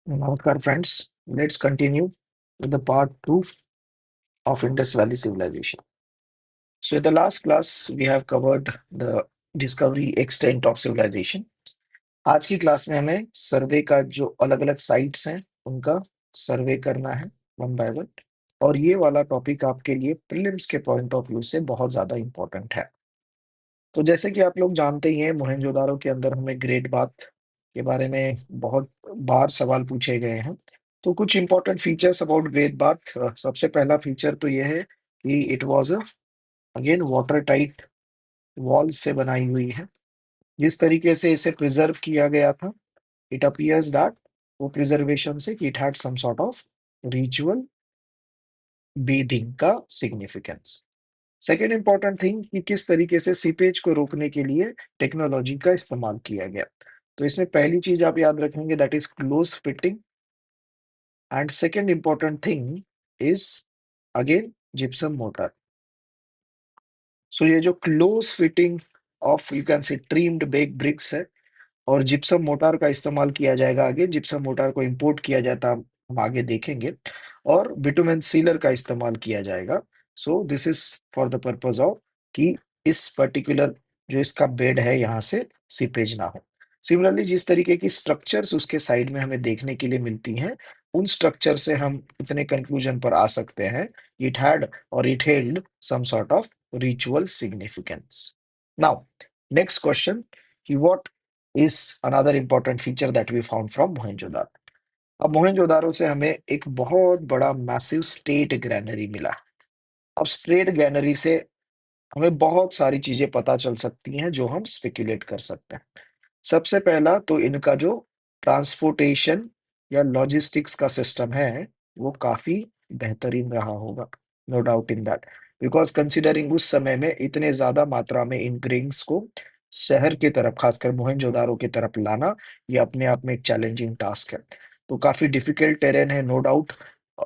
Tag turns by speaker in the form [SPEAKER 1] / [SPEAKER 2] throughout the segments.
[SPEAKER 1] Namaskar, friends. Let's continue with the part two of Indus Valley Civilization. So, in the last class, we have covered the discovery extent of civilization. आज की class में हमें सर्वे का जो अलग-अलग sites हैं, उनका सर्वे करना है वन बाय वन। और ये वाला टॉपिक आपके लिए प्रीलिम्स के पॉइंट ऑफ व्यू से बहुत ज़्यादा इम्पोर्टेंट है। तो जैसे कि आप लोग जानते ही हैं, मोहनजोदारो के अंदर हमें ग्रेट बाथ के बारे में बहुत बार सवाल पूछे गए हैं। तो कुछ important features about great bath, सबसे पहला फीचर तो ये है कि it was again water tight walls से बनाई हुई है। जिस तरीके से इसे प्रिज़र्व किया गया था, इट अपीयर्स दैट वो प्रिज़र्वेशन से कि it had some sort of ritual bathing का सिग्निफिकेंस। सेकंड इम्पोर्टेंट थिंग कि किस तरीके से सीपेज को रोकने के लिए टेक्नोलॉजी का इस्तेमाल किया गया। तो इसमें पहली चीज आप याद रखेंगे that is close fitting and second important thing is again gypsum mortar. So ये जो close fitting of you can say trimmed bake BRICS है और जिप्सम मोटार का इस्तेमाल किया जाएगा आगे। जिप्सम मोटार को इंपोर्ट किया जाता हम आगे देखेंगे और बिटुमेन सीलर का इस्तेमाल किया जाएगा। So this is for the purpose of कि इस पर्टिकुलर जो इसका बेड है यहाँ से सीपेज ना हो। सिमिलरली जिस तरीके की स्ट्रक्चर्स उसके साइड में हमें देखने के लिए मिलती हैं, उन स्ट्रक्चर से हम इतने कंक्लूजन पर आ सकते हैं, इट हैड और it held some sort of ritual significance. Now next question कि what is another important feature that we found from Mohenjodaro. अब मोहनजोदारो से हमें एक बहुत बड़ा मैसिव स्टेट ग्रैनरी मिला। अब स्टेट ग्रैनरी से हमें बहुत सारी चीजें पता चल सकती हैं जो हम स्पेक्युलेट कर सकते हैं। सबसे पहला तो इनका जो ट्रांसपोर्टेशन या लॉजिस्टिक्स का सिस्टम है, वो काफ़ी बेहतरीन रहा होगा, no doubt in that. Because considering उस समय में इतने ज़्यादा मात्रा में इन ग्रेन्स को शहर की तरफ, खासकर मोहनजोदारो की तरफ लाना, ये अपने आप में एक चैलेंजिंग टास्क है। तो काफ़ी डिफ़िकल्ट टेरेन है, नो डाउट। अ,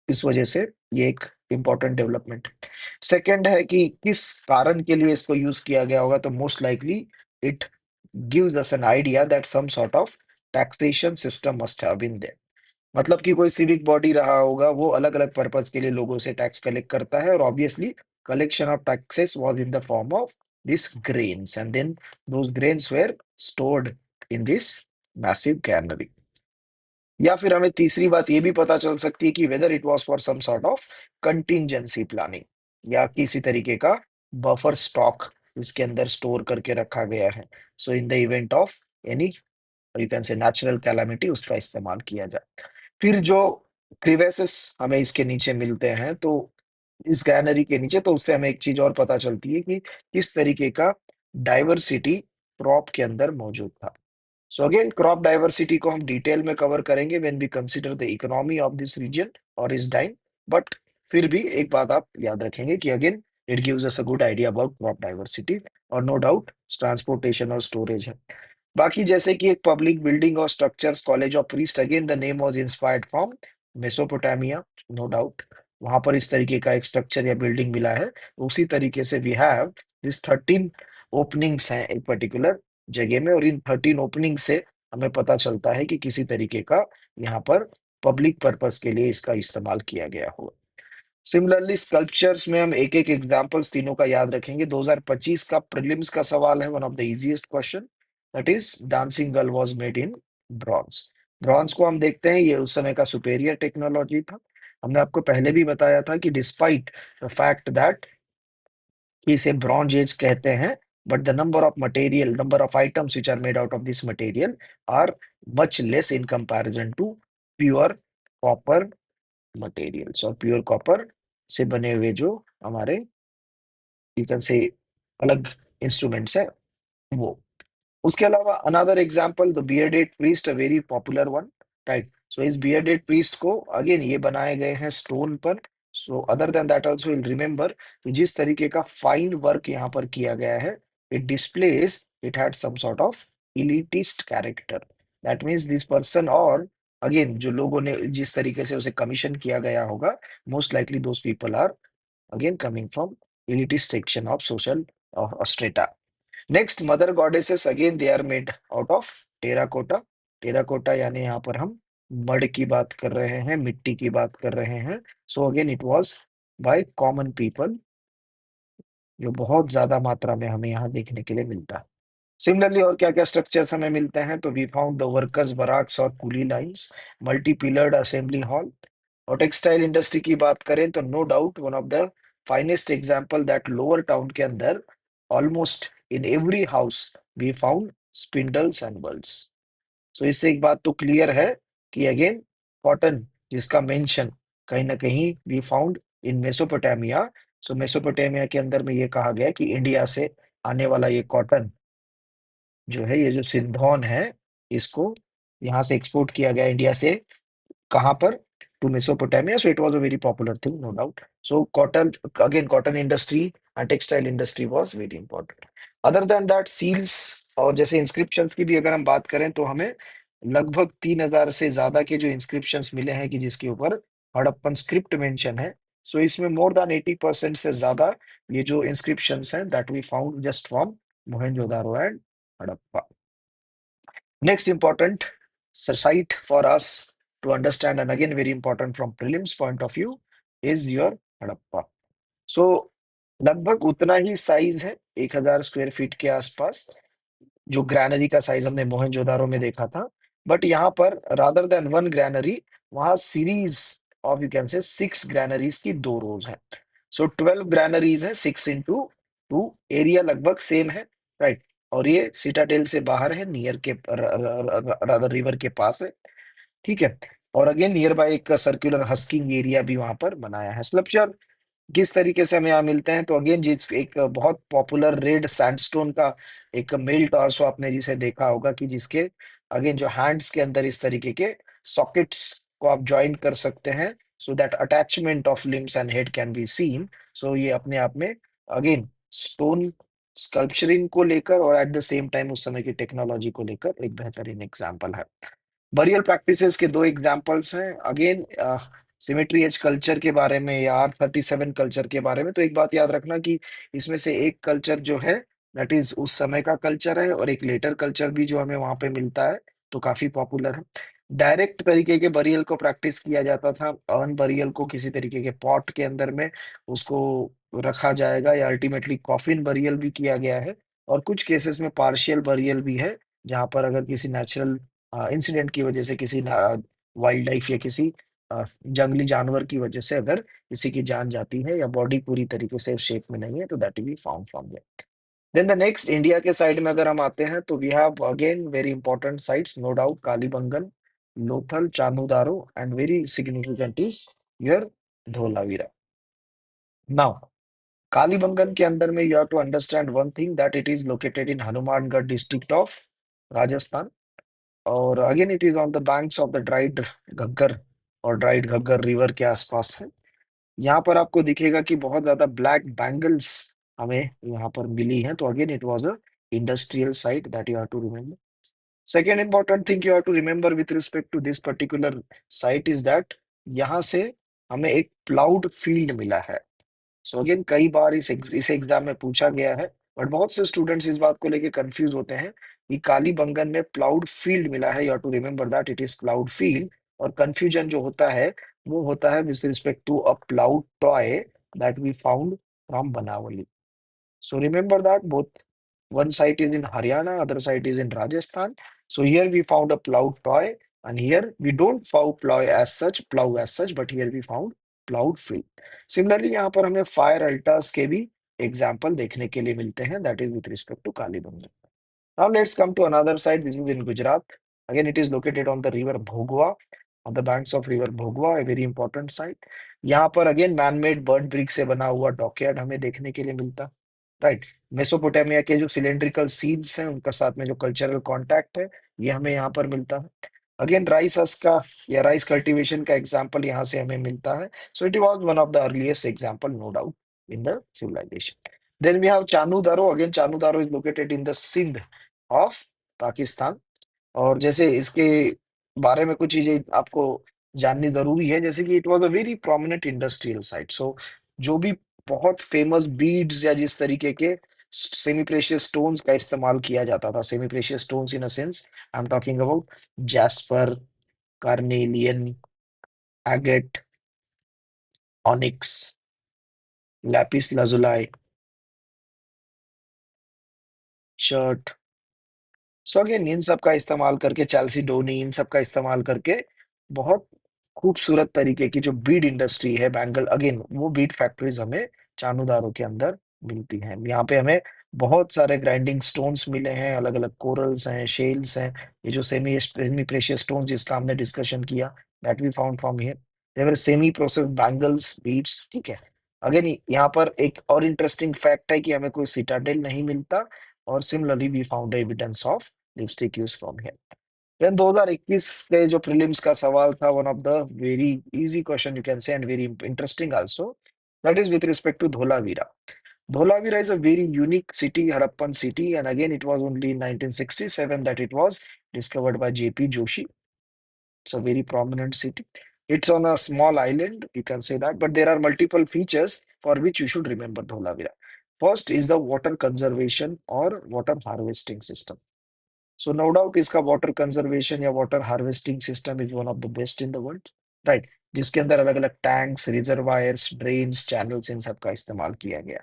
[SPEAKER 1] इस वजह से ये एक इम्पोर्टेंट डेवलपमेंट है। सेकंड है कि किस कारण के लिए इसको यूज़ किया गया होगा, तो most likely it gives us an idea that some sort of taxation system must have been there। मतलब कि कोई सिविक बॉडी रहा होगा, वो अलग-अलग पर्पस के लिए लोगों से टैक्स कलेक्ट करता है और obviously collection of taxes was in the form of this grains and then those grains were stored in this massive granary. या फिर हमें तीसरी बात ये भी पता चल सकती है कि whether it was for some sort of contingency planning या किसी तरीके का बफर स्टॉक इसके अंदर स्टोर करके रखा गया है। So in the event of any you can say natural calamity उसका इस्तेमाल किया जाए। फिर जो क्रिवेसेस हमें इसके नीचे मिलते हैं, तो इस ग्रैनरी के नीचे, तो उससे हमें एक चीज और पता चलती है कि किस तरीके का डाइवर्सिटी क्रॉप के अंदर मौजूद था। सो अगेन क्रॉप डाइवर्सिटी को हम डिटेल में कवर करेंगे when we consider the economy of this region और इस टाइम। बट फिर भी एक बात आप याद रखेंगे कि again it gives us a good idea about crop diversity और नो डाउट ट्रांसपोर्टेशन और स्टोरेज है। बाकी जैसे कि एक पब्लिक बिल्डिंग और structures, college of priest, again the name was inspired from Mesopotamia, no doubt. वहां पर इस तरीके का एक स्ट्रक्चर या बिल्डिंग मिला है। उसी तरीके से वी हैव दिस 13 ओपनिंग्स हैं एक पर्टिकुलर जगह में और इन 13 ओपनिंग से हमें पता चलता है कि किसी तरीके का यहाँ पर पब्लिक पर्पस के लिए इसका इस्तेमाल किया गया होगा। सिमिलरली स्कल्पचर्स में हम एक-एक एग्जांपल्स तीनों का याद रखेंगे। 2025 का प्रीलिम्स का सवाल है, one of the easiest question, that is dancing girl was made in bronze. Bronze को हम देखते हैं, ये उस समय का सुपेरियर टेक्नोलॉजी था। हमने आपको पहले भी बताया था कि डिस्पाइट द फैक्ट दैट इसे ब्रॉन्ज एज कहते हैं, but the number of material, number of items which are made out of this material are much less in comparison to pure copper materials. और प्योर कॉपर से बने हुए जो हमारे you can से अलग इंस्ट्रूमेंट्स हैं, वो। उसके अलावा another example the bearded priest, a very popular one, right. So इस बियर्डेड प्रीस्ट को अगेन ये बनाए गए हैं स्टोन पर। So other than that also will remember कि जिस तरीके का फाइन वर्क यहाँ पर किया गया है, it displays it had some sort of elitist character. That means this person और अगेन जो लोगों ने जिस तरीके से उसे कमीशन किया गया होगा, most likely those people are again coming from elitist section of social of strata. Next, mother goddesses, again they are made out of terracotta। Terracotta यानी यहाँ पर हम मड की बात कर रहे हैं, मिट्टी की बात कर रहे हैं। So again it was by common people, जो बहुत ज्यादा मात्रा में हमें यहाँ देखने के लिए मिलता है। सिमिलरली और क्या क्या स्ट्रक्चर्स हमें मिलते हैं, तो we found the workers barracks और coolie lines, multi pillared assembly hall. और टेक्सटाइल इंडस्ट्री की बात करें तो no doubt one of the finest example that lower town के अंदर almost in every house we found spindles and balls. So इससे एक बात तो क्लियर है कि अगेन कॉटन, जिसका मेंशन कहीं ना कहीं we found in Mesopotamia. So Mesopotamia के अंदर में ये कहा गया कि इंडिया से आने वाला ये कॉटन जो है, ये जो सिंधौन है, इसको यहाँ से एक्सपोर्ट किया गया इंडिया से, कहाँ पर, to Mesopotamia. So it was a very popular thing, no doubt. So cotton, again cotton industry and textile industry was very important. Other than that seals और जैसे इंस्क्रिप्शंस की भी अगर हम बात करें तो हमें लगभग 3,000 से ज्यादा के जो इंस्क्रिप्शंस मिले हैं कि जिसके ऊपर हड़प्पन स्क्रिप्ट मेंशन है। सो इसमें मोर देन 80% से ज्यादा ये जो इंस्क्रिप्शंस हैं that we found just from Mohenjodaro and Harappa. Next important site for us to understand, and again very important from prelims point of view, is your Harappa. So लगभग उतना ही साइज है, 1,000 स्क्वायर फीट के आसपास, जो ग्रैनरी का साइज हमने मोहनजोदारो में देखा था। बट यहाँ पर रादर देन वन ग्रैनरी, वहाँ सीरीज ऑफ, यू कैन से 6 ग्रैनरीज की 2 रोज है। सो 12 ग्रैनरीज है, 6 into 2, एरिया लगभग सेम है, राइट। और ये सिटाडेल से बाहर है, नियर के रादर रिवर के पास है, ठीक है। और अगेन नियर बाय एक सर्कुलर हस्किंग एरिया भी वहां पर बनाया है। स्लपचर किस तरीके से हमें यहाँ मिलते हैं, तो अगेन जिस एक बहुत पॉपुलर रेड सैंडस्टोन का एक मेल टॉर्सो आपने जिसे देखा होगा कि जिसके अगेन जो हैंड्स के अंदर इस तरीके के सॉकेट्स को आप ज्वाइन कर सकते हैं, so that attachment of limbs and head can be seen. So ये अपने आप में अगेन स्टोन स्कल्पचरिंग को लेकर और एट द सेम टाइम उस समय की टेक्नोलॉजी को लेकर एक बेहतरीन एग्जाम्पल है। बरियल प्रैक्टिसेस के 2 एग्जाम्पल्स हैं अगेन, सिमेट्री एज कल्चर के बारे में या R37 कल्चर के बारे में। तो एक बात याद रखना कि इसमें से एक कल्चर जो है दैट इज उस समय का कल्चर है, और एक लेटर कल्चर भी जो हमें वहां पे मिलता है, तो काफी पॉपुलर है। डायरेक्ट तरीके के बरियल को प्रैक्टिस किया जाता था, अर्न बरियल को किसी तरीके के पॉट के अंदर में उसको रखा जाएगा, या अल्टीमेटली कॉफिन बरियल भी किया गया है। और कुछ केसेस में पार्शियल बरियल भी है, जहां पर अगर किसी नेचुरल इंसिडेंट की वजह से, किसी वाइल्ड लाइफ या किसी जंगली जानवर की वजह से अगर किसी की जान जाती है या बॉडी पूरी तरीके से शेप में नहीं है, तो that be found from there. Then the next India के साइड में अगर हम आते हैं तो we have again very important sites, no doubt, Kalibangan, Lothal, Chanhudaro, and very significant is your Dholavira. Now Kalibangan के अंदर में you have to understand one thing that it is located in Hanumangarh district of Rajasthan. और again it is on the banks of the dried Ghaggar, और dried Ghaggar river के आसपास है। यहाँ पर आपको दिखेगा कि बहुत ज्यादा ब्लैक बैंगल्स हमें यहाँ पर मिली हैं। तो again it was a industrial site that you have to remember. Second important thing you have to remember with respect to this particular site is that यहाँ से हमें एक प्लाउड फील्ड मिला है। सो अगेन कई बार इस एग्जाम में पूछा गया है, बट बहुत से स्टूडेंट्स इस बात को लेके कंफ्यूज होते हैं कि कालीबंगन में प्लाउड फील्ड मिला है, you have to remember that it is ploughed field. और कंफ्यूजन जो होता है वो होता है with respect to a ploughed toy that we found from Banawali. So remember that both one site is in Haryana, other site is in Rajasthan. So here we found a plough toy, and here we don't found plough as such, but here we found plowed field. Similarly, यहाँ पर हमें fire अल्टास के भी example देखने के लिए मिलते हैं, that is with respect to Kalibangan. Now let's come to another site. This is in Gujarat. Again, it is located on the river Bhogwa, on the banks of river Bhogwa, a very important site. यहाँ पर again manmade bird brick से बना हुआ dockyard हमें देखने के लिए मिलता, राइट। मेसोपोटामिया के जो सिलेंड्रिकल सीड्स हैं उनका साथ में जो कल्चरल कांटेक्ट है, ये हमें यहाँ पर मिलता है। अगेन राइस हस्क का या राइस कल्टीवेशन का एग्जाम्पल यहाँ से हमें मिलता है। So it was one of the earliest example, no doubt, in the civilisation. Then we have Chanu Daro. Again, Chanu Daro is located in the Sindh of Pakistan. और जैसे इसके बारे में कुछ चीजें आपको जाननी जरूरी है, जैसे कि it was a very prominent industrial site. So जो भी बहुत फेमस बीड्स या जिस तरीके के सेमी प्रेशियस स्टोन्स का इस्तेमाल किया जाता था, semi precious stones in a sense I am talking about jasper, carnelian, agate, onyx, lapis lazuli, chert. So again इन सब का इस्तेमाल करके, चैल्सिडोनी, इन सब का इस्तेमाल करके बहुत खूबसूरत तरीके की जो बीड इंडस्ट्री है, बैंगल, अगेन वो बीड फैक्ट्रीज हमें चानूदारो के अंदर मिलती हैं। यहाँ पे हमें बहुत सारे ग्राइंडिंग स्टोन्स मिले हैं, अलग अलग कोरल्स हैं, शेल्स हैं। ये जो सेमी सेमी प्रेशियस स्टोन्स जिसका हमने डिस्कशन किया, that we found from here. There were semi processed bangles, beads, ठीक है। अगेन यहाँ पर एक और इंटरेस्टिंग फैक्ट है कि हमें कोई सिटाडेल नहीं मिलता, और similarly we found evidence of lipstick use from here. Then 2021 के जो प्रीलिम्स का सवाल था, one of the very easy question you can say and very interesting also, that is with respect to Dholavira. Dholavira is a very unique city, Harappan city, and again it was only in 1967 that it was discovered by J.P. Joshi. It's a very prominent city. It's on a small island, you can say that, but there are multiple features for which you should remember Dholavira. First is the water conservation or water harvesting system. So no doubt इसका water conservation या water harvesting system is one of the best in the world, right, जिसके अंदर अलग अलग tanks, reservoirs, drains, channels, इन सब का इस्तेमाल किया गया।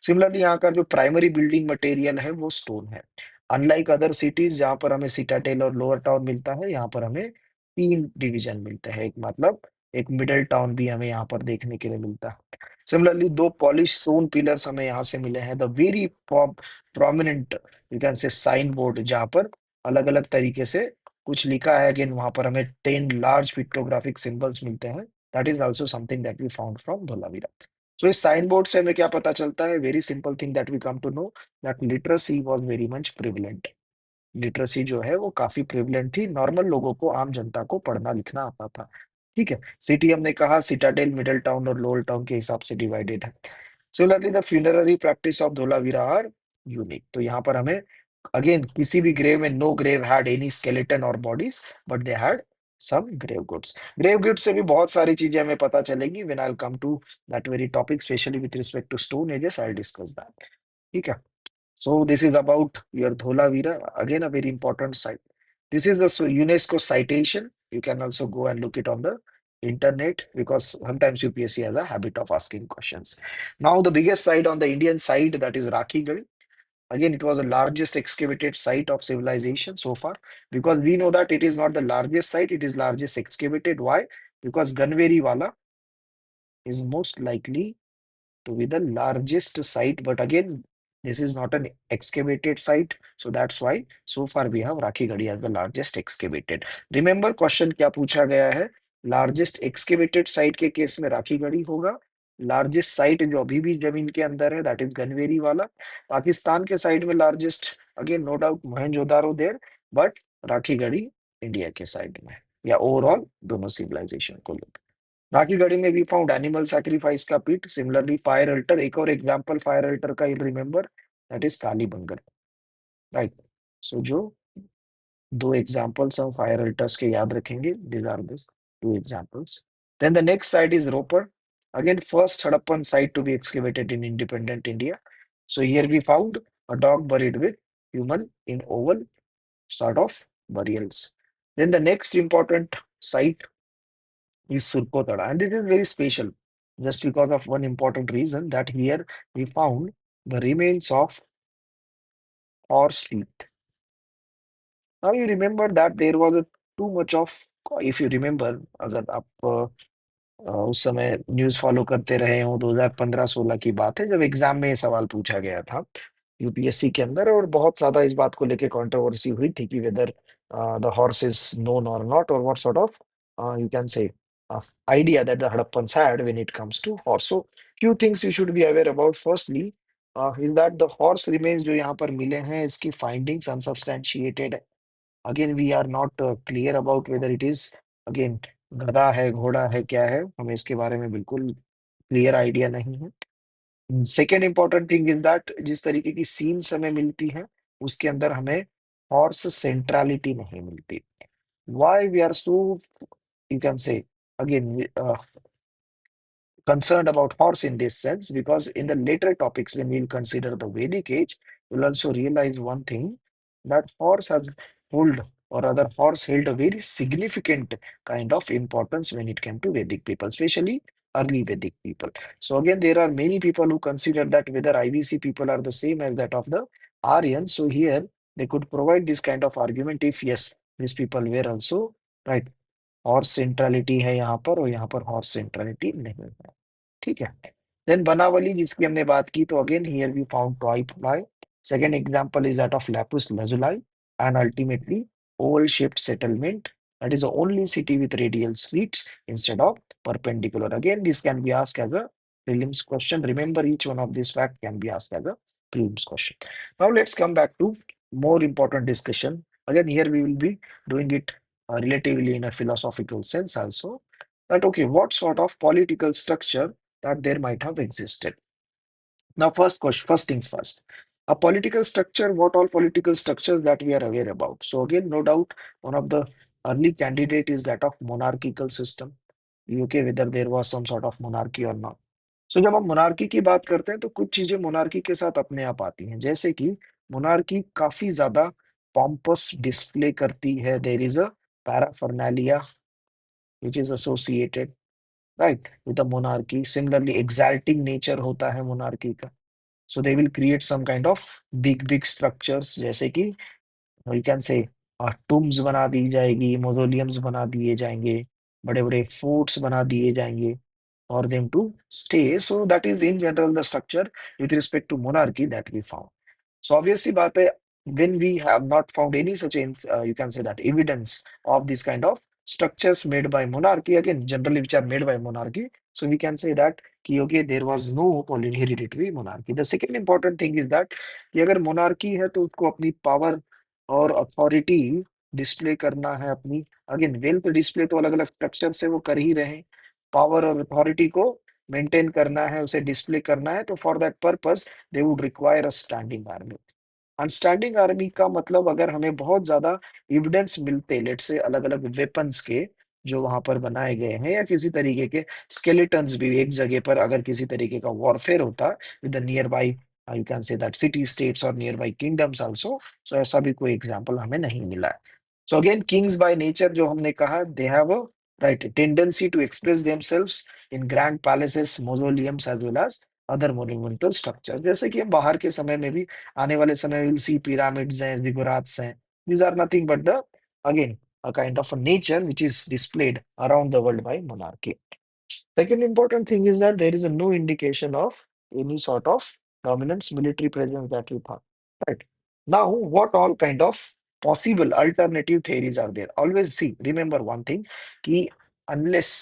[SPEAKER 1] सिमिलरली यहाँ का जो प्राइमरी बिल्डिंग मटेरियल है वो स्टोन है। अनलाइक अदर सिटीज जहाँ पर हमें सिटाडेल और लोअर टाउन मिलता है, यहाँ पर हमें तीन डिवीजन मिलते हैं, एक मतलब एक मिडिल टाउन भी हमें यहाँ पर देखने के लिए मिलता है। सिमिलरली दो पॉलिश स्टोन पिलर्स हमें यहाँ से मिले हैं, the very prominent you can say sign board, जहाँ पर अलग अलग तरीके से कुछ लिखा है। अगेन वहां पर हमें 10 लार्ज पिक्टोग्राफिक सिंबल्स मिलते हैं, that is also something that we found from Dholavira. So इस साइन बोर्ड से हमें क्या पता चलता है, very simple thing that we come to know, that literacy was very much prevalent. Literacy जो है वो काफी प्रिविलेंट थी, नॉर्मल लोगों को, आम जनता को पढ़ना लिखना आता था, ठीक है। सिटी हमने कहा सिटाडेल, मिडिल टाउन और लोअर टाउन के हिसाब से डिवाइडेड है। Similarly the funerary practice of Dholavira are unique. तो यहाँ पर हमें अगेन किसी भी ग्रेव में, no grave had any skeleton और bodies, but they had some grave goods. Grave goods से भी बहुत सारी चीजें हमें पता चलेगी, when I will come to that very topic, specially with respect to stone ages, I will discuss that, ठीक है। So this is about your Dholavira, again a very important site. This is a UNESCO citation. You can also go and look it on the internet, because sometimes UPSC has a habit of asking questions. Now the biggest site on the Indian side, that is Rakhigarh. Again, it was the largest excavated site of civilization so far, because we know that it is not the largest site, it is largest excavated. Why? Because Ganveri Wala is most likely to be the largest site, but again this is not an excavated site, so that's why so far we have Rakhigadi as the largest excavated. Remember question क्या पूछा गया है, largest excavated site के case में राखीगढ़ी होगा, largest site जो अभी भी जमीन के अंदर है दैट इज गनवेरी वाला। पाकिस्तान के साइड में largest, again no doubt Mohenjodaro there, but Rakhigarhi India के साइड में, या ओवरऑल दोनों सिविलाइजेशन को लेकर। राखीगढ़ी में वी फाउंड एनिमल सैक्रिफाइस का पिट, सिमिलरली फायर अल्टर, एक और एग्जांपल फायर अल्टर का you remember, that is Kalibangan, right. So जो दो एग्जांपल्स हम फायर अल्टर्स के याद रखेंगे, this are this two examples. Then the next site is Ropar, again first Harappan site to be excavated in independent India. So here we found a dog buried with human in oval sort of burials. Then the next important site is Surkotada. And this is very special just because of one important reason, that here we found the remains of horse teeth. Now you remember that there was a too much of, if you remember, अगर आप उस समय news follow करते रहे हो, 2015-16 की बात है जब एग्जाम में ये सवाल पूछा गया था यूपीएससी के अंदर, और बहुत ज्यादा इस बात को लेके कंट्रोवर्सी हुई थी कि whether the horse is known और नॉट, और what sort of you can से idea that the Hadappans had when it comes to horse. So few things you should be aware about. Firstly, is that the horse remains जो यहाँ पर मिले हैं, इसकी findings unsubstantiated है. Again, we are not clear about whether it is again गधा है, घोड़ा है, क्या है, हमें इसके बारे में बिल्कुल क्लियर आइडिया नहीं है। Second important thing is that जिस तरीके की सीन्स हमें मिलती है, उसके अंदर हमें हॉर्स सेंट्रलिटी नहीं मिलती। Why we are so, you can say, again concerned about horse in this sense, because in the later topics when we'll consider the Vedic age, we'll also realize one thing, that horse has pulled or rather horse held a very significant kind of importance when it came to Vedic people, especially early Vedic people. So again, there are many people who consider that whether IVC people are the same as that of the Aryans. So here they could provide this kind of argument if yes, these people were also right. Horse centrality है यहाँ पर और यहाँ पर horse centrality नहीं है ठीक है देन बनावली जिसकी हमने बात की तो again here we found toy plough second example is that of lapis lazuli and ultimately oval shaped settlement that is the only city with radial streets instead of perpendicular again this can be asked as a prelims question remember each one of these fact can be asked as a prelims question now let's come back to more important discussion again here we will be doing it relatively in a philosophical sense also that okay what sort of political structure that there might have existed now first question first things first a political structure what all political structures that we are aware about so again no doubt one of the early candidate is that of monarchical system UK whether there was some sort of monarchy or not so जब हम monarchy की बात करते हैं तो कुछ चीजें monarchy के साथ अपने आप आती हैं जैसे कि monarchy काफी ज्यादा pompous display करती है there is a paraphernalia which is associated right with the monarchy similarly exalting nature होता है monarchy का so they will create some kind of big structures जैसे कि यू कैन से टूम्स बना दी जाएगी मौजोलियम्स बना दिए जाएंगे बड़े बड़े फोर्ट्स बना दिए जाएंगे for them to stay. So that is in general the structure with respect to monarchy that we found. So obviously, बात है when we have not found any such you can say that evidence of this kind of structures made by monarchy again generally which are made by monarchy. So we can say that कि okay there was no hereditary monarchy. The second important thing is that कि अगर monarchy है तो उसको अपनी power और authority display करना है अपनी अगेन वेल्थ डिस्प्ले तो अलग अलग स्ट्रक्चर से वो कर ही रहे हैं पावर और अथॉरिटी को मेंटेन करना है उसे डिस्प्ले करना है तो for that purpose they would require a standing army and standing army का मतलब अगर हमें बहुत ज्यादा एविडेंस मिलते लेट्स से अलग अलग वेपन्स के जो वहां पर बनाए गए हैं या किसी तरीके के स्केलेटन्स भी एक जगह पर अगर किसी तरीके का वॉरफेयर होता with the nearby you can say that city states और nearby kingdoms also so ऐसा भी कोई एग्जांपल हमें नहीं मिला है so again kings by nature जो हमने कहा they have a right tendency to express themselves in grand palaces mausoleums as well as other monumental structure जैसे कि हम बाहर के समय में भी आने वाले समय विल सी पिरामिड्स हैं जिगुराट्स हैं these are nothing but the again a kind of a nature which is displayed around the world by monarchy second important thing is that there is a no indication of any sort of dominance military presence that we found right now what all kind of possible alternative theories are there always see remember one thing कि unless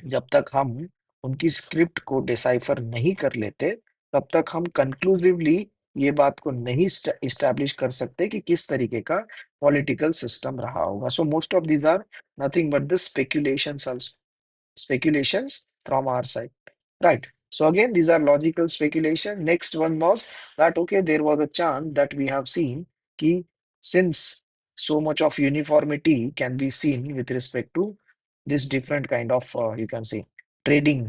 [SPEAKER 1] जब तक हम उनकी script को decipher नहीं कर लेते तब तक हम कंक्लूसिवली ये बात को नहीं इस्टेब्लिश कर सकते कि किस तरीके का पॉलिटिकल सिस्टम रहा होगा so most of these are nothing but the speculations from our side right so again these are logical speculation next one was that okay there was a chance that we have seen कि since so much of uniformity can be seen with respect to this different kind of you can say trading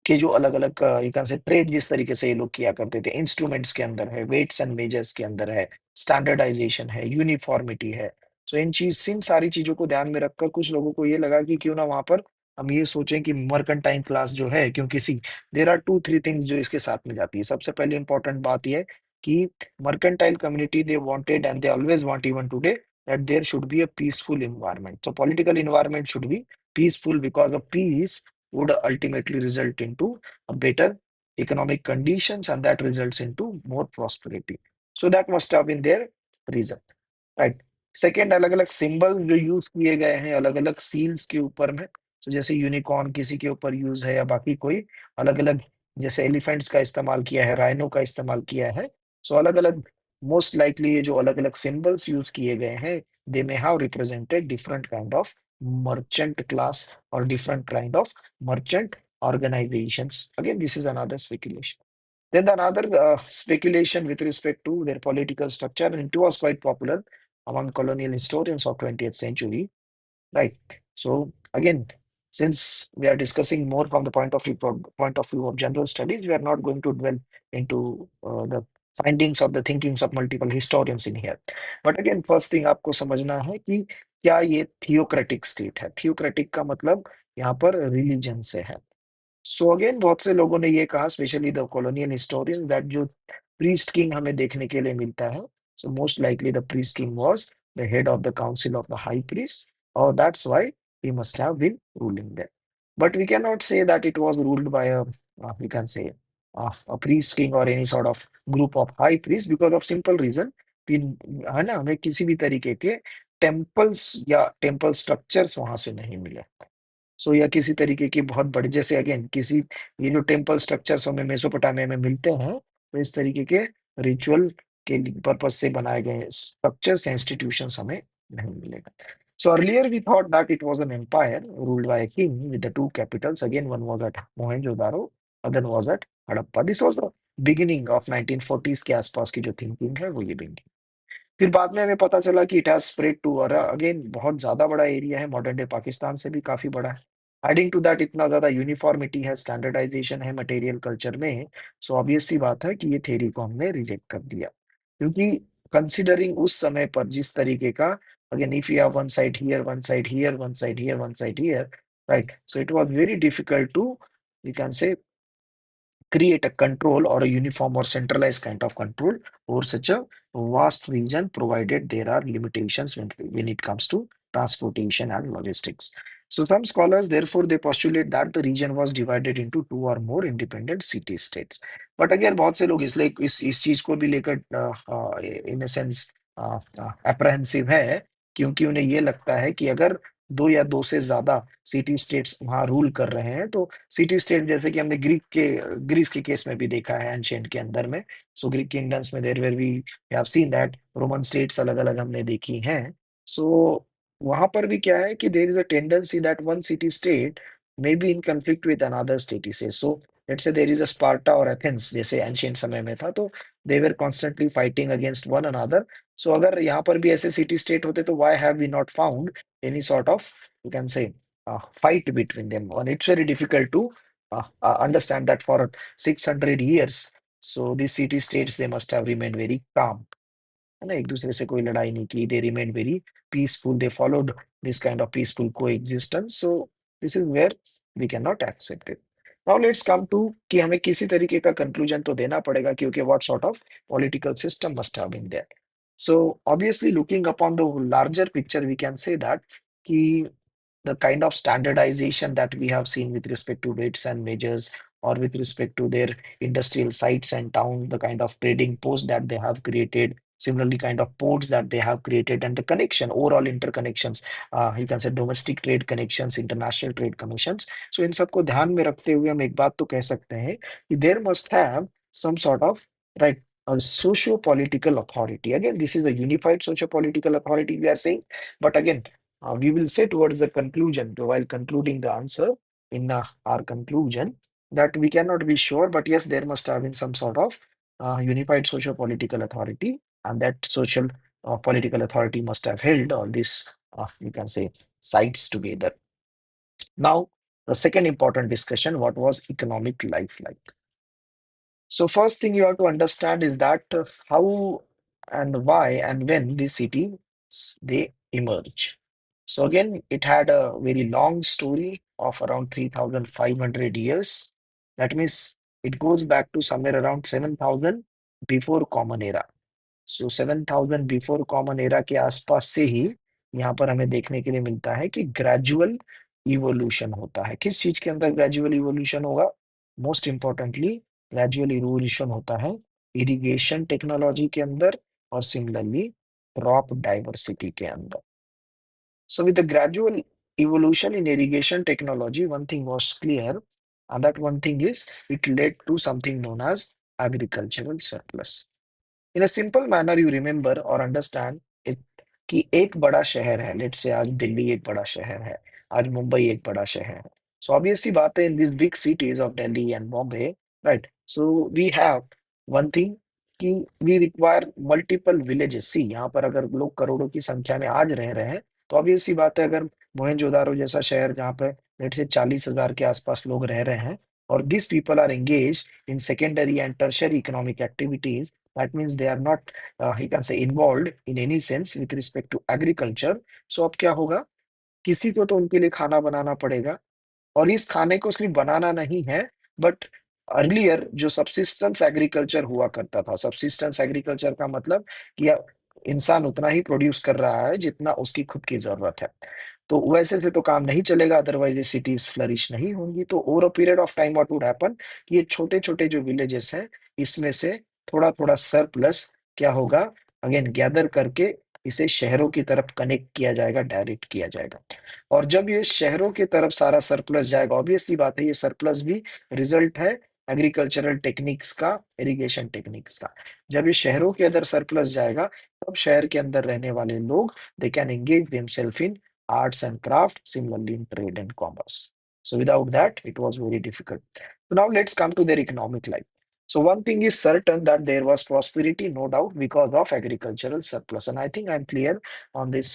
[SPEAKER 1] के जो अलग-अलग you can से trade जिस तरीके से ये लोग किया करते थे, इंस्ट्रूमेंट्स के अंदर है, वेट्स एंड मेजर्स के अंदर है, स्टैंडर्डाइज़ेशन है, यूनिफ़ॉर्मिटी है। सो इन सारी चीज़ों को ध्यान में रखकर कुछ लोगों को ये लगा कि क्यों ना वहाँ पर हम ये सोचें कि मर्केंटाइल क्लास जो है क्योंकि सी देयर आर 2-3 थिंग्स जो इसके साथ में जाती है। सबसे पहले इम्पोर्टेंट बात ये है कि mercantile community they wanted and they always want even today that there should be a peaceful environment. So political environment should be peaceful because of peace would ultimately result into a better economic conditions and that results into more prosperity. So that must have been their reason, right? Second अलग अलग symbol जो use किए गए हैं अलग अलग seals के ऊपर में तो जैसे यूनिकॉर्न किसी के ऊपर यूज है या बाकी कोई अलग अलग जैसे एलिफेंट्स का इस्तेमाल किया है राइनो का इस्तेमाल किया है सो अलग अलग मोस्ट लाइकली ये जो अलग अलग सिंबल्स यूज किए गए हैं they may have represented different kind of merchant class or different kind of merchant organizations. Again, this is another speculation. Then the another speculation with respect to their political structure, and it was quite popular among colonial historians of 20th century, right? So again, since we are discussing more from the point of view of general studies, we are not going to dwell into the findings of the thinkings of multiple historians in here. But again first thing आपको समझना है कि क्या ये theocratic state है। Theocratic का मतलब यहाँ पर रिलीजन से है। सो अगेन बहुत से लोगों ने ये कहा, specially the colonial historians, that जो प्रीस्ट किंग हमें देखने के लिए मिलता है, so most likely the priest king was the head of the council of the high priest, और that's why he must have been ruling there. But we can not say that it was ruled by a, we can say a priest king or any sort of group of high priests, because of simple reason कि है ना, हमें किसी भी तरीके के temples या temple structures वहां से नहीं मिले। सो या किसी तरीके की बहुत बड़े, जैसे अगेन किसी, ये जो टेम्पल स्ट्रक्चर्स हमें मेसोपोटामिया में मिलते हैं, तो इस तरीके के रिचुअल के पर्पज से बनाए गए स्ट्रक्चर्स या इंस्टीट्यूशंस हमें नहीं मिलेगा। So earlier we thought that it was an empire ruled by a king with the two capitals, again one was at Mohenjodaro, other was at Harappa. This was the beginning of 1940s के आसपास की जो thinking है वो ये beginning. फिर बाद में हमें पता चला कि इट हैज़ स्प्रेड टू, और अगेन बहुत ज़्यादा बड़ा एरिया है, मॉडर्न डे पाकिस्तान से भी काफ़ी बड़ा है। एडिंग टू दैट इतना ज़्यादा यूनिफ़ॉर्मिटी है, स्टैंडर्डाइज़ेशन है मटेरियल कल्चर में, सो ऑब्वियस सी बात है कि ये थ्योरी को हमने रिजेक्ट कर दिया। क्योंकि कंसीडरिंग उस समय पर जिस तरीके का, again if you have one side here, one side here, one side here, one side here, right? So it was very difficult to, you can say, create a control or a uniform or centralized kind of control over such a vast region, provided there are limitations when it comes to transportation and logistics. So some scholars, therefore, they postulate that the region was divided into two or more independent city states. But again, बहुत से लोग इसलिए इस चीज को भी लेकर इन a sense अप्रहेंसिव है, क्योंकि उन्हें ये लगता है कि अगर दो या दो से ज्यादा सिटी स्टेट्स वहां रूल कर रहे हैं, तो सिटी स्टेट, जैसे कि हमने ग्रीस के केस में भी देखा है एंशिएंट के अंदर में। सो ग्रीक किंगडम्स में there were we have seen that Roman states अलग अलग हमने देखी हैं। सो वहां पर भी क्या है कि there is a tendency that one city state may be in conflict with another city से। So let's say there is a Sparta और एथेंस, जैसे एंशिएंट समय में था, तो they were constantly fighting against one another. So अगर यहाँ पर भी ऐसे सिटी स्टेट होते, तो why have we not found any sort of, you can say, fight between them, and it's very difficult to understand that for 600 years, so these city states, they must have remained very calm, है ना, एक दूसरे से कोई लड़ाई नहीं की, they remained very peaceful, they followed this kind of peaceful coexistence, so this is where we cannot accept it. Now let's come to कि हमें किसी तरीके का कंक्लूजन तो देना पड़ेगा, क्योंकि what sort of political system must have been there. So obviously looking upon the larger picture, we can say that कि the kind of standardization that we have seen with respect to weights and measures, or with respect to their industrial sites and town, the kind of trading posts that they have created, similarly kind of ports that they have created, and the connection, overall interconnections, you can say domestic trade connections, international trade connections. So इन सबको ध्यान में रखते हुए हम एक बात तो कह सकते हैं कि there must have some sort of, right, a socio-political authority. Again, this is a unified socio-political authority we are saying, but again, we will say towards the conclusion, while concluding the answer in our conclusion, that we cannot be sure, but yes, there must have been some sort of unified socio-political authority, and that social political authority must have held all these, you can say, sides together. Now, the second important discussion, what was economic life like? So first thing you have to understand is that how and why and when these cities they emerge. So again, it had a very long story of around 3,500 years. That means it goes back to somewhere around 7,000 before Common Era. So 7000 before common era के आसपास से ही यहाँ पर हमें देखने के लिए मिलता है कि ग्रेजुअल इवोल्यूशन होता है। किस चीज के अंदर ग्रेजुअल इवोल्यूशन होगा? मोस्ट इंपॉर्टेंटली ग्रेजुअल इवोल्यूशन होता है इरिगेशन टेक्नोलॉजी के अंदर, और सिमिलरली क्रॉप डाइवर्सिटी के अंदर। So with the gradual evolution in irrigation technology, one thing was clear, and that one thing is it led to something known as agricultural surplus. In a simple manner you remember और understand कि एक बड़ा शहर है, let's say आज दिल्ली एक बड़ा शहर है, आज मुंबई एक बड़ा शहर है। सो ऑब्वियस सी बात है, in this big cities of Delhi and Bombay, right, so we have one thing कि we require multiple villages. See यहाँ पर अगर लोग करोड़ों की संख्या में आज रह रहे हैं, तो ऑब्वियस सी बात है, अगर मोहनजोदारो जैसा शहर जहाँ पे लेट्स से 40,000 के आसपास लोग रह रहे हैं, और this people are engage in secondary and tertiary economic activities, That means they are not, you can say, involved in any sense with respect to agriculture. So अब क्या होगा, किसी को तो उनके लिए खाना बनाना पड़ेगा, और इस खाने को सिर्फ बनाना नहीं है, बट अर्लियर जो सबसिस्टेंस एग्रीकल्चर हुआ करता था, सबसिस्टेंस एग्रीकल्चर का मतलब कि इंसान उतना ही प्रोड्यूस कर रहा है जितना उसकी खुद की जरूरत है। तो वैसे से तो काम नहीं चलेगा, अदरवाइज ये सिटीज फ्लरिश नहीं होंगी। तो over a period of time what would happen, ये छोटे छोटे जो विलेजेस हैं, इसमें से थोड़ा थोड़ा सरप्लस क्या होगा, अगेन गैदर करके इसे शहरों की तरफ कनेक्ट किया जाएगा, डायरेक्ट किया जाएगा। और जब ये शहरों की तरफ सारा सरप्लस जाएगा, ऑब्वियसली बात है, ये सरप्लस भी रिजल्ट है एग्रीकल्चरल टेक्निक्स का, इरिगेशन टेक्निक्स का। जब ये शहरों के अंदर सरप्लस जाएगा, तब शहर के अंदर रहने वाले लोग, they can engage themselves in arts and craft, similarly in trade and commerce. So without that, it was very difficult. So now let's come to their economic life. So one thing is certain, that there was prosperity, no doubt, because of agricultural surplus. And I think I'm clear on this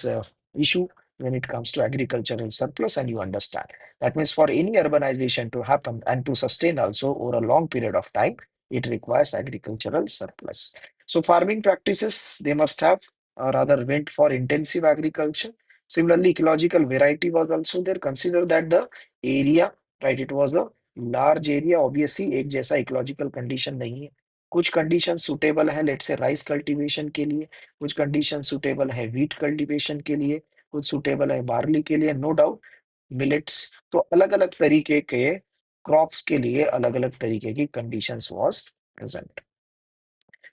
[SPEAKER 1] issue when it comes to agricultural surplus, and you understand. That means for any urbanization to happen and to sustain also over a long period of time, it requires agricultural surplus. So farming practices, they must have rather went for intensive agriculture. Similarly, ecological variety was also there. Consider that the area, right? It was a large area. Obviously, एक जैसा ecological condition नहीं है. कुछ condition suitable है, let's say rice cultivation के लिए, कुछ condition suitable है व्हीट कल्टीवेशन के लिए, कुछ सुटेबल है बार्ली के लिए, नो डाउट मिलेट्स। तो अलग अलग तरीके के क्रॉप्स के लिए अलग अलग तरीके की कंडीशंस वाज प्रेजेंट।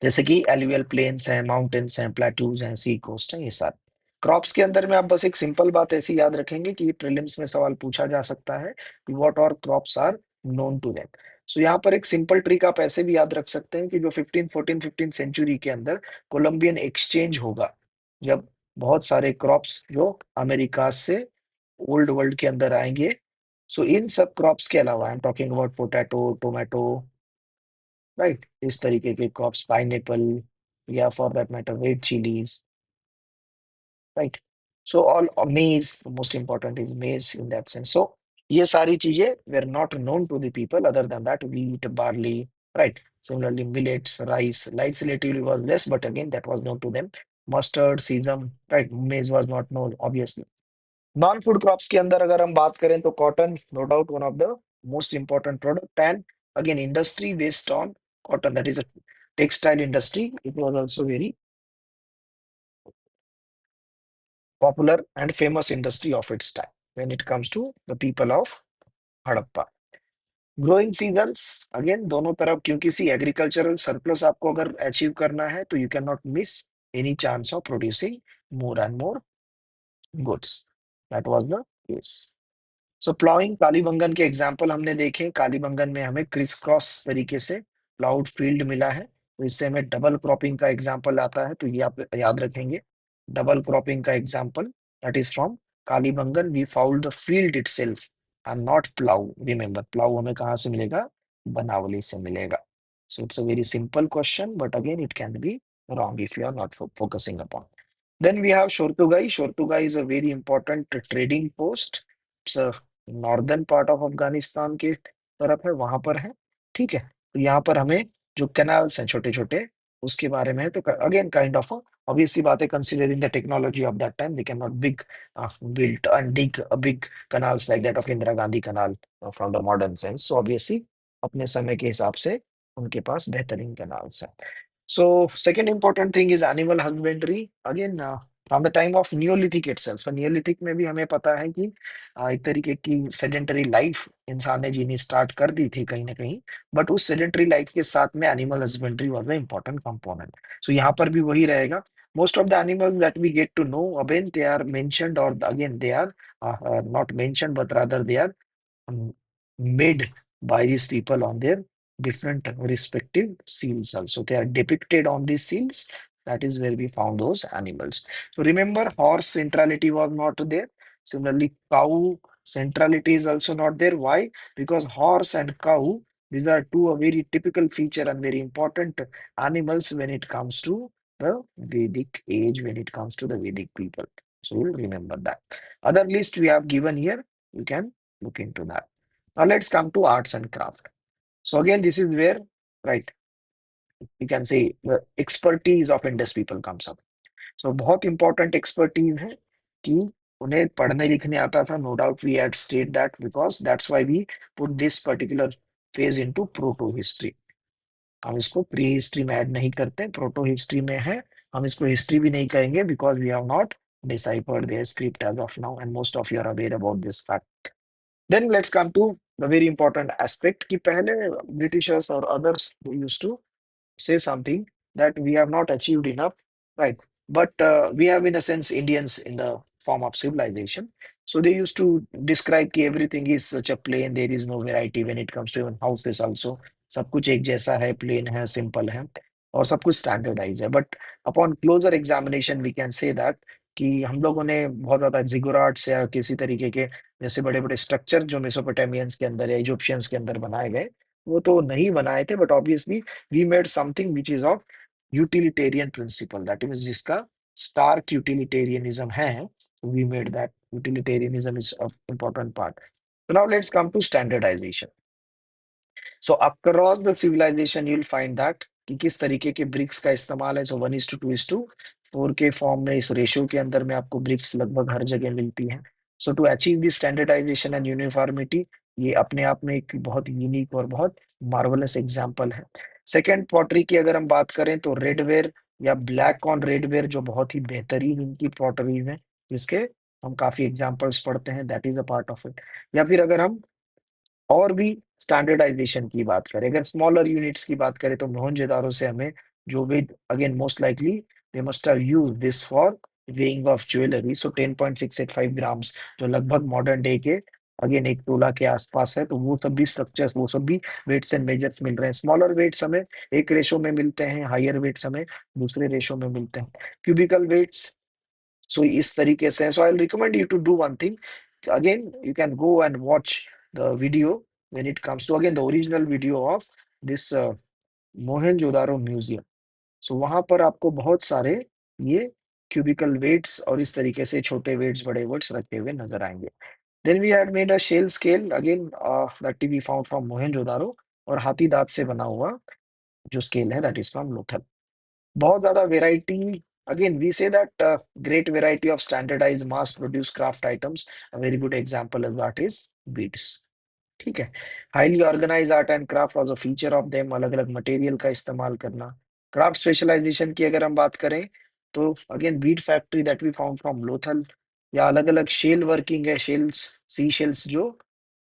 [SPEAKER 1] जैसे कि एलुवियल प्लेन्स हैं, माउंटेन्स हैं, प्लेटूज हैं, सी कोस्ट हैं, ये सारे क्रॉप्स के अंदर में आप बस एक सिंपल बात ऐसी याद रखेंगे कि प्रीलिम्स में सवाल पूछा जा सकता है कि व्हाट और crops are known to them. So यहाँ पर एक सिंपल ट्रिक आप ऐसे भी याद रख सकते हैं कि जो 15 सेंचुरी के अंदर कोलंबियन एक्सचेंज होगा, जब बहुत सारे क्रॉप्स जो अमेरिका से ओल्ड वर्ल्ड के अंदर आएंगे, सो इन सब क्रॉप्स के अलावा I am talking about potato, tomato, right, इस तरीके के क्रॉप्स, पाइनएप्पल, या for that matter red chillies, right. So all maize, most important is maize in that sense. So ये सारी चीजें were not known to the people, other than that wheat, barley, right? Similarly millets, rice relatively was less, but again that was known to them. Mustard, sesame, right? Maize was not known, obviously. Non food crops के अंदर अगर हम बात करें तो cotton, no doubt one of the most important product, and again industry based on cotton, that is a textile industry, it was also very popular and famous industry of its time when it comes to the people of Harappa. Growing seasons, again दोनों तरफ, क्योंकि सी agricultural surplus आपको अगर achieve करना है तो you can not miss any chance of producing more and more goods, that was the case. So ploughing, Kalibangan के example हमने देखे। कालीबंगन में हमें क्रिस क्रॉस तरीके से प्लाउड फील्ड मिला है, तो इससे हमें डबल क्रॉपिंग का एग्जाम्पल आता है, तो ये आप याद रखेंगे। डबल क्रॉपिंग का example, that is from Kalibangan, we ploughed the field itself and not plough. Remember, plough हमें कहाँ से मिलेगा, बनावली से मिलेगा। So it's a very simple question, but again it can be wrong if you are not focusing upon. Then we have Shortugai. Shortugai is a very important trading post. It's a northern part of Afghanistan के तरफ है, वहां पर है। ठीक है, तो यहाँ पर हमें जो कैनाल्स हैं छोटे छोटे, उसके बारे में है। तो अगेन काइंड ऑफ ऑब्वियसली बात है, considering the technology of that time, they can not big built and dig a big canals like that of Indira Gandhi canal from the modern sense. So obviously अपने समय के हिसाब से उनके पास बेहतरीन canals हैं। So second important thing is animal husbandry. Again, from the time of Neolithic itself. So Neolithic में भी हमें पता है कि एक तरीके की sedentary life इंसान ने जीनी स्टार्ट कर दी थी कहीं ना कहीं, बट उस sedentary life के साथ में animal husbandry was the important component. So यहाँ पर भी वही रहेगा. Most of the animals that we get to know, again they are mentioned, or again they are not mentioned, but rather they are um, made by these people on their different respective seals also. They are depicted on these seals. That is where we found those animals. So remember, horse centrality was not there. Similarly, cow centrality is also not there. Why? Because horse and cow, these are two a very typical feature and very important animals when it comes to the Vedic age, when it comes to the Vedic people. So you'll remember that. Other list we have given here. You can look into that. Now let's come to arts and craft. So again, this is where, right? You can say the expertise of Indus people comes up. So बहुत important expertise है कि उन्हें पढ़ने लिखने आता था। No doubt we had state that, because that's why we put this particular phase into proto history. हम इसको प्री हिस्ट्री में ऐड नहीं करते, प्रोटो हिस्ट्री में है। हम इसको हिस्ट्री भी नहीं कहेंगे because we have not deciphered their script as of now, and most of you are aware about this fact. Then let's come to the very important aspect कि पहले ब्रिटिशर्स और others used to say something that we have not achieved enough, right? But we have, in a sense, Indians in the form of civilization. So they used to describe कि everything is such a plain, there is no variety when it comes to even houses also. सब कुछ एक जैसा है, plain है, simple है, और सब कुछ standardized है. But upon closer examination, we can say that कि हम लोगों ने बहुत ज्यादा जिगुराट्स या किसी तरीके के जैसे बड़े बड़े स्ट्रक्चर जो मेसोपोटामियंस के अंदर या इजिप्शियंस के अंदर बनाए गए, वो तो नहीं बनाए थे, but obviously we made something which is of utilitarian principle, that is जिसका stark utilitarianism है, we made that. Utilitarianism is of important part. So now let's come to standardization. So across the civilization you'll find that कि किस तरीके के BRICS का इस्तेमाल है। सो 1:2:4 के फॉर्म में इस रेशियो के अंदर में आपको ब्रिक्स लगभग हर जगह मिलती है। So to achieve this standardisation and uniformity, ये अपने आप में एक बहुत यूनिक और बहुत मार्वलस एग्जांपल है। सेकंड, पॉटरी की अगर हम बात करें तो रेडवेयर या ब्लैक ऑन रेडवेयर जो बहुत ही बेहतरीन इनकी पॉटरी है, जिसके हम काफी एग्जांपल्स पढ़ते हैं, that is a part of it. या फिर अगर हम और भी स्टैंडर्डाइजेशन की बात करें, अगर स्मॉलर यूनिट्स की बात करें तो मोहनजोदारो से हमें जो with again most likely they must have used this for weighing of jewellery. So 10.685 grams जो लगभग मॉडर्न डे के अगेन एक तोला के आसपास है, तो वो सब भी स्ट्रक्चर्स, वो सब भी वेट्स एंड मेजर्स मिल रहे हैं। स्मॉलर वेट्स हमें एक रेशो में मिलते हैं, हायर वेट्स हमें दूसरे रेशो में मिलते हैं। क्यूबिकल वेट्स, सो इस तरीके से, so I will recommend you to do one thing, again you can go and watch the video when it comes to again the original video of this Mohenjodaro museum. So वहां पर आपको बहुत सारे ये cubicle weights और इस तरीके से छोटे वेट्स बड़े वेट्स रखे हुए नजर आएंगे। Then we had made a shell scale again that we found from Mohenjodaro, और हाथी दांत से बना हुआ जो स्केल है दैट इज फ्रॉम लोथल। बहुत ज़्यादा variety, again we see that great variety of standardised mass produce craft items, a very good example is that is beads. ठीक है। Highly organise art and craft was a feature of them, अलग अलग material का इस्तेमाल करना। Craft specialisation की अगर हम बात करें तो again bead factory that we found from Lothal, या अलग अलग शेल वर्किंग है, शेल्स, सी शेल्स जो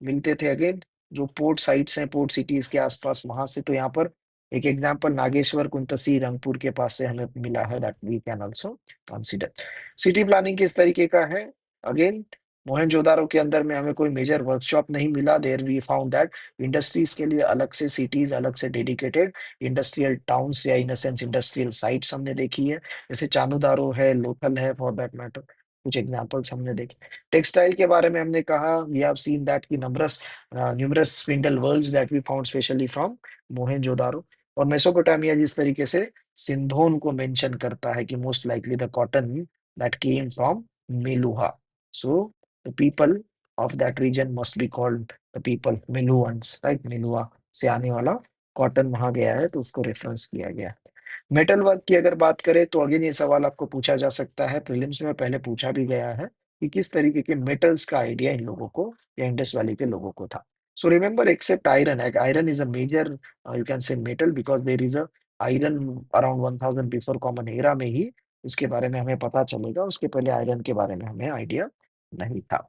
[SPEAKER 1] मिलते थे अगेन जो पोर्ट साइट्स हैं, पोर्ट सिटीज के आसपास, वहां से। तो यहाँ पर एक एग्जांपल नागेश्वर कुंतसी रंगपुर के पास से हमें मिला है, that we can also consider. City planning किस तरीके का है, अगेन मोहनजोदारो के अंदर में हमें कोई मेजर वर्कशॉप नहीं मिला, there we found that industries के लिए अलग से सिटीज, अलग से डेडिकेटेड इंडस्ट्रियल टाउन्स या इन सेंस इंडस्ट्रियल साइट्स हमने देखी है, जैसे चानुदारो है, लोथल है फॉर दैट मैटर, कुछ एग्जांपल्स हमने देखे। टेक्सटाइल के बारे में हमने कहा, वी हैव सीन दैट की numerous spindle whorls that we found specially from Mohenjodaro. और मेसोपोटामिया जिस तरीके से सिंधोन को मेंशन करता है कि most likely the cotton that came from Meluhha, so the people of that region must be called the people Meluhhans, right? Meluhha से आने वाला कॉटन वहां गया है तो उसको रेफरेंस किया गया। मेटल वर्क की अगर बात करें तो अगेन ये सवाल आपको पूछा जा सकता है, प्रीलिम्स में पहले पूछा भी गया है कि किस तरीके के मेटल्स का आइडिया इन लोगों को या इंडस वैली के लोगों को था। So remember except iron, iron is a major you can say metal because there is a iron around 1000 before common era में ही इसके बारे में हमें पता चलेगा, उसके पहले आयरन के बारे में हमें आइडिया नहीं था।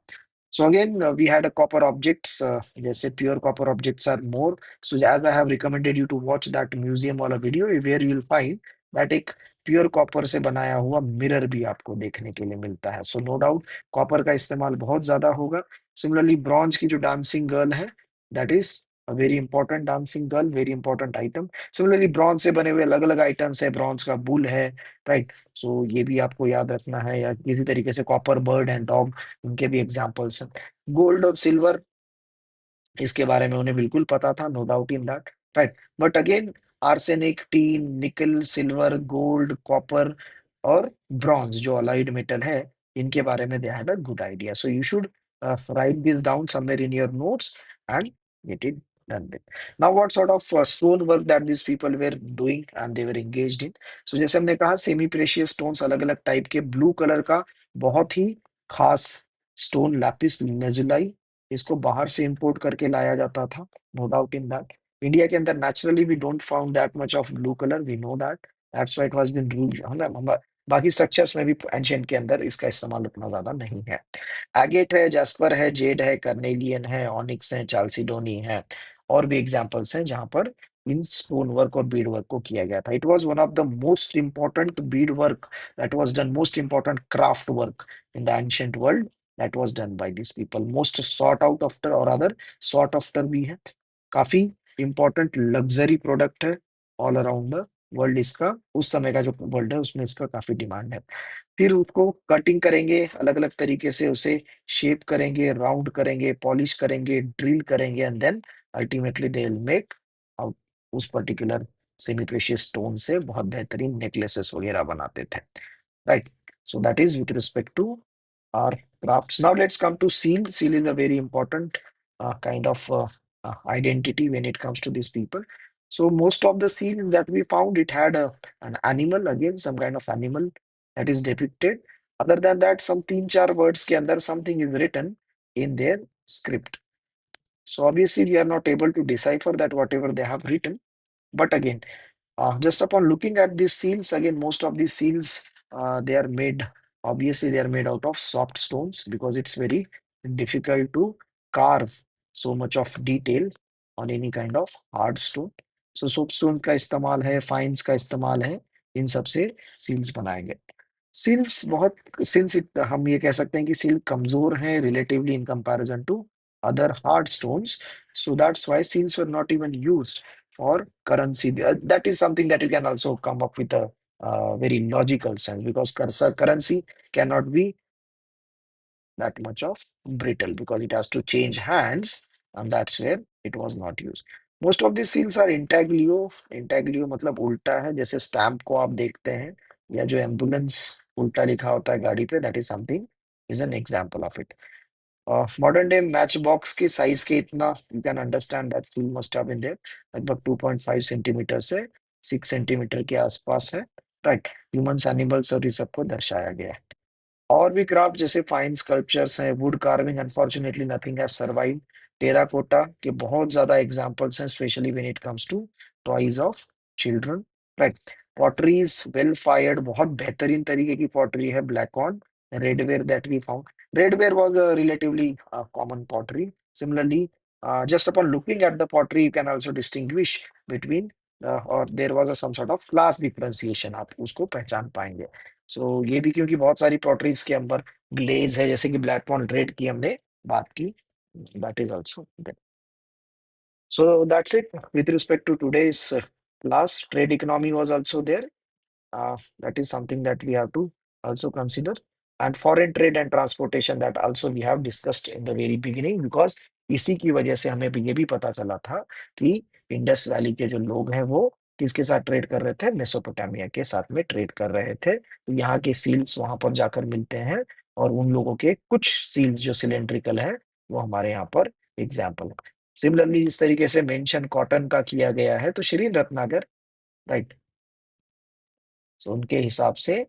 [SPEAKER 1] So again, we had a copper objects. Jैसे pure copper objects are more. So as I have recommended you to watch that museum वाला video, where you will find that एक प्योर कॉपर से बनाया हुआ mirror भी आपको देखने के लिए मिलता है। सो नो डाउट कॉपर का इस्तेमाल बहुत ज्यादा होगा। सिमिलरली ब्रॉन्ज की जो डांसिंग गर्ल है, that is a very important dancing girl, very important item. Similarly bronze से बने हुए अलग अलग आइटम्स है, ब्रॉन्ज का बुल है, राइट? सो ये भी आपको याद रखना है, या किसी तरीके से कॉपर बर्ड एंड डॉग, उनके भी एग्जाम्पल्स हैं। गोल्ड और सिल्वर, इसके बारे में उन्हें बिल्कुल पता था, no doubt in that, right? But again arsenic, tin, nickel, silver, gold, copper और ब्रॉन्ज जो अलाइड मेटल है, इनके बारे में they had a good idea. So you should write this down somewhere in your notes and get it done with. Now, what sort of stone work that these people were doing and they were engaged in? So जैसे हमने कहा semi precious stones अलग अलग type के blue colour का बहुत ही खास stone Lapis लेजुलाई, इसको बाहर से इंपोर्ट करके लाया जाता था, no doubt in that. India के अंदर naturally we don't found that much of blue colour, we know that, that's why it was been rule, बाकी स्ट्रक्चर्स में भी एंशियंट के अंदर इसका इस्तेमाल उतना ज्यादा नहीं है। एगेट है, जैस्पर है, जेड है, कर्नेलियन है, ऑनिक्स है, चाल्सिडोनी है, और भी एग्जांपल्स हैं जहां पर इन स्टोन वर्क और बीड वर्क को किया गया था। It was one of the most important Beed work that was done, most important craft work in the ancient world that was done by this people, most sort out after और other sought after भी है। काफी important luxury product है all around the world, इसका उस समय का जो वर्ल्ड है उसमें इसका काफी डिमांड है। फिर उसको कटिंग करेंगे अलग अलग तरीके से, उसे शेप करेंगे, राउंड करेंगे, पॉलिश करेंगे, ड्रिल करेंगे, and then ultimately they will make out उस पर्टिकुलर सेमी प्रेशियस स्टोन से बहुत बेहतरीन नेकलेसेस वगैरह बनाते थे, right. So that is with respect to our crafts. Now let's come to seal. Seal is a very important kind of identity when it comes to these people. So most of the seal that we found, it had an animal, again some kind of animal that is depicted. Other than that, some तीन चार words के अंदर something is written in their script. So obviously we are not able to decipher that whatever they have written. But again, just upon looking at these seals, again, most of these seals, they are made, obviously, they are made out of soft stones because it's very difficult to carve so much of detail on any kind of hard stone. So soap stone का इस्तेमाल है, fines का इस्तेमाल है, इन सब से seals बनाए गए। सील्स बहुत, सिंस हम ये कह सकते हैं कि सील कमजोर है relatively in comparison to other hard stones, so that's why seals were not even used for currency. That is something that you can also come up with a very logical sense, because currency cannot be that much of brittle because it has to change hands, and that's where it was not used. Most of these seals are intaglio. Intaglio मतलब उल्टा है, जैसे stamp को आप देखते हैं या जो एम्बुलेंस उल्टा लिखा होता है गाड़ी पे, that is something, is an example of it. Modern day match box की साइज के इतना you can understand that seal must have been there, लगभग 2.5 सेंटीमीटर से 6 सेंटीमीटर के आसपास है, राइट। ह्यूमंस, एनिमल्स और ये सबको दर्शाया गया है। और भी क्राफ्ट जैसे फाइन स्कल्पचर्स हैं, wood carving, unfortunately nothing has survive. Terracotta के बहुत ज्यादा एग्जांपल्स हैं, specially when it comes to toys of children, right. Potteries well fired, बहुत बेहतरीन तरीके की पॉटरी है, black on redware that we found. Redware was a relatively common pottery. Similarly, just upon looking at the pottery, you can also distinguish between or there was some sort of class differentiation. आप उसको पहचान पाएंगे। सो ये भी क्योंकि बहुत सारी potteries के अंदर ग्लेज है, जैसे कि ब्लैक पॉन्ड रेड की हमने बात की, that is also. So that's it with respect to today's class. Trade economy was also there, that is something that we have to also consider, and foreign trade and transportation, that also we have discussed in the very beginning, because इसी की वजह से हमें भी ये भी पता चला था कि इंडस वैली के जो लोग हैं वो किसके साथ ट्रेड कर रहे थे, मेसोपोटामिया के साथ में ट्रेड कर रहे थे। तो यहाँ के सील्स वहां पर जाकर मिलते हैं, और उन लोगों के कुछ सील्स जो सिलेंड्रिकल है वो हमारे यहाँ पर एग्जाम्पल है। सिमिलरली इस तरीके से मेंशन कॉटन का किया गया है, तो श्री रत्नागर, राइट। सो उनके हिसाब से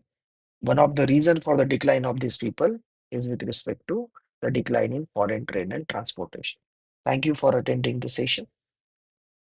[SPEAKER 1] one of the reason for the decline of these people is with respect to the decline in foreign trade and transportation. Thank you for attending the session.